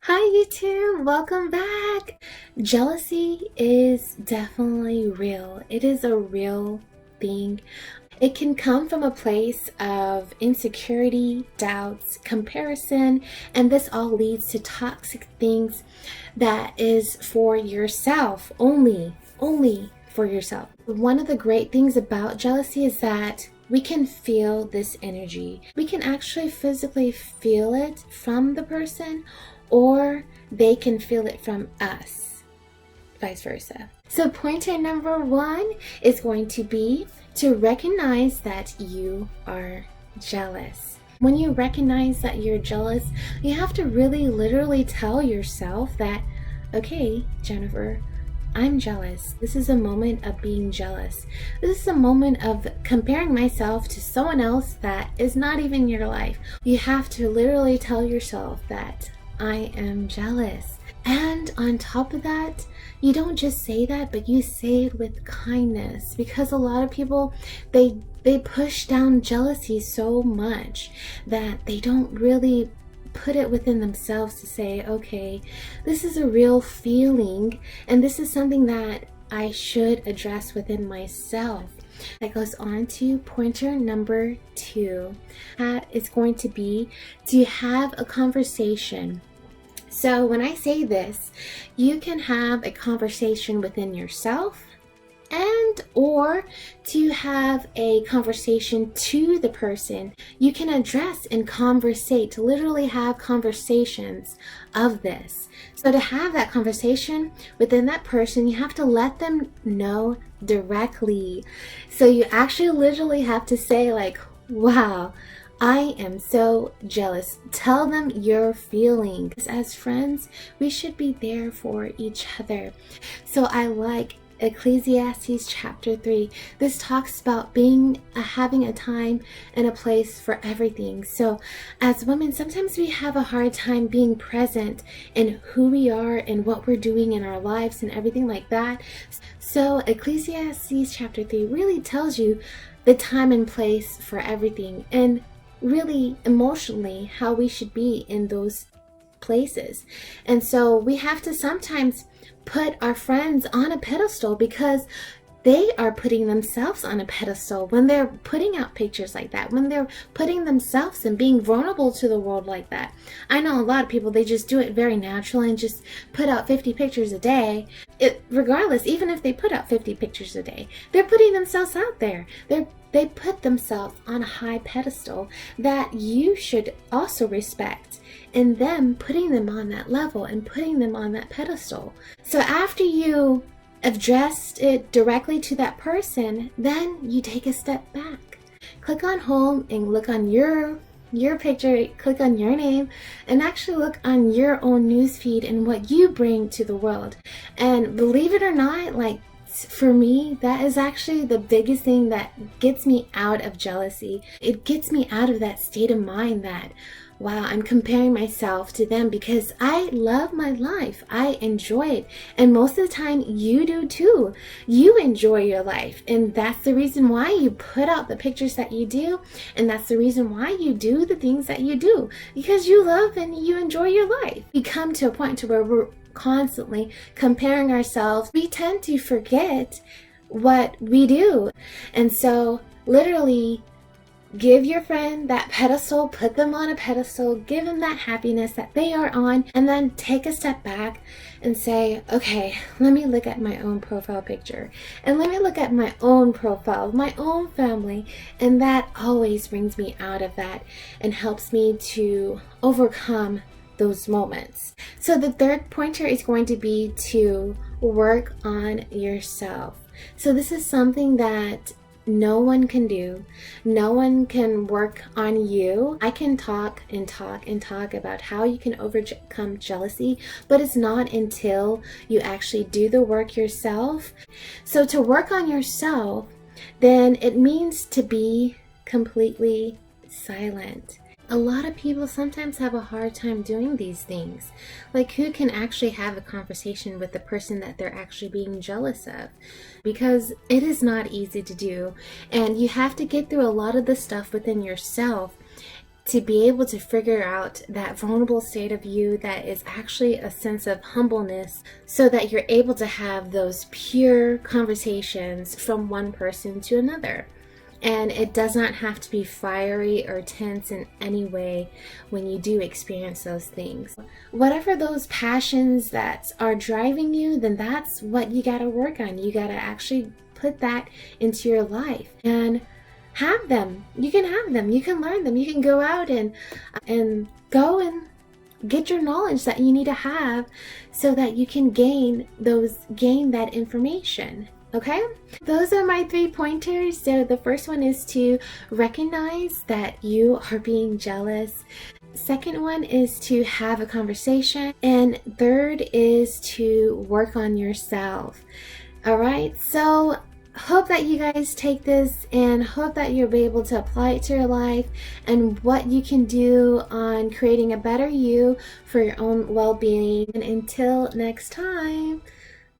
Hi YouTube, welcome back. Jealousy is definitely real. It is a real thing. It can come from a place of insecurity, doubts, comparison, and this all leads to toxic things that is for yourself, only for yourself. One of the great things about jealousy is that we can feel this energy. We can actually physically feel it from the person, or they can feel it from us, vice versa. So pointer number one is going to be to recognize that you are jealous. When you recognize that you're jealous, you have to really literally tell yourself that, okay, Jennifer, I'm jealous. This is a moment of being jealous. This is a moment of comparing myself to someone else that is not even your life. You have to literally tell yourself that I am jealous. And on top of that, you don't just say that, but you say it with kindness, because a lot of people, they push down jealousy so much that they don't really put it within themselves to say, okay, this is a real feeling and this is something that I should address within myself. That goes on to pointer number two. That is going to be to have a conversation. So when I say this, you can have a conversation within yourself and or to have a conversation to the person. You can address and conversate, literally have conversations of this. So to have that conversation within that person, you have to let them know directly. So you actually literally have to say like, wow, I am so jealous. Tell them your feelings. As friends, we should be there for each other. So I like Ecclesiastes chapter 3. This talks about having a time and a place for everything. So as women, sometimes we have a hard time being present in who we are and what we're doing in our lives and everything like that. So Ecclesiastes chapter 3 really tells you the time and place for everything, and really emotionally how we should be in those places. And so we have to sometimes put our friends on a pedestal because they are putting themselves on a pedestal when they're putting out pictures like that, when they're putting themselves and being vulnerable to the world like that. I know a lot of people, they just do it very natural and just put out 50 pictures a day. Regardless, even if they put out 50 pictures a day, they're putting themselves out there. They put themselves on a high pedestal that you should also respect, and them putting them on that level and putting them on that pedestal. So after you addressed it directly to that person, then you take a step back. Click on home and look on your picture, click on your name, and actually look on your own newsfeed and what you bring to the world. And believe it or not, like, for me, that is actually the biggest thing that gets me out of jealousy. It gets me out of that state of mind that, wow, I'm comparing myself to them, because I love my life. I enjoy it. And most of the time you do too. You enjoy your life. And that's the reason why you put out the pictures that you do. And that's the reason why you do the things that you do, because you love and you enjoy your life. We come to a point to where we're constantly comparing ourselves. We tend to forget what we do. And so literally give your friend that pedestal, put them on a pedestal, give them that happiness that they are on, and then take a step back and say, okay, let me look at my own profile picture, and let me look at my own profile, my own family, and that always brings me out of that and helps me to overcome those moments. So the third pointer is going to be to work on yourself. So this is something that no one can do. No one can work on you. I can talk and talk and talk about how you can overcome jealousy, but it's not until you actually do the work yourself. So to work on yourself, then it means to be completely silent. A lot of people sometimes have a hard time doing these things. Like, who can actually have a conversation with the person that they're actually being jealous of? Because it is not easy to do. And you have to get through a lot of the stuff within yourself to be able to figure out that vulnerable state of you that is actually a sense of humbleness, so that you're able to have those pure conversations from one person to another. And it does not have to be fiery or tense in any way when you do experience those things. Whatever those passions that are driving you, then that's what you got to work on. You got to actually put that into your life and have them. You can have them. You can learn them. You can go out and go and get your knowledge that you need to have so that you can gain that information. Okay, those are my 3 pointers. So the first one is to recognize that you are being jealous. Second one is to have a conversation. And third is to work on yourself. All right, so hope that you guys take this and hope that you'll be able to apply it to your life and what you can do on creating a better you for your own well-being. And until next time,